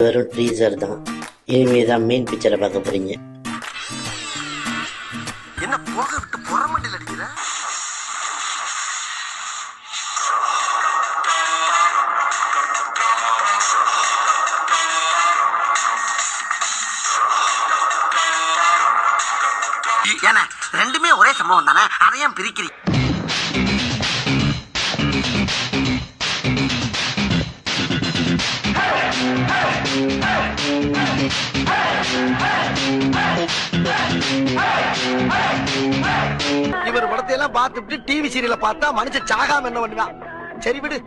வெறும் ட்ரீசர் தான். இனிமேதான் மெயின் பிக்சரை பார்க்க போறீங்க. என்ன போக விட்டு புறமண்டில் அடிக்கிற? ஏன்னா ரெண்டுமே ஒரே சம்பவம் தானே, அதையும் பிரிக்கிறீங்க. இவர் படத்தை எல்லாம் பார்த்துட்டு டிவி சீரியலை பார்த்தா மனுஷன் சாகாம என்ன பண்ணுவான்? சரி விடு.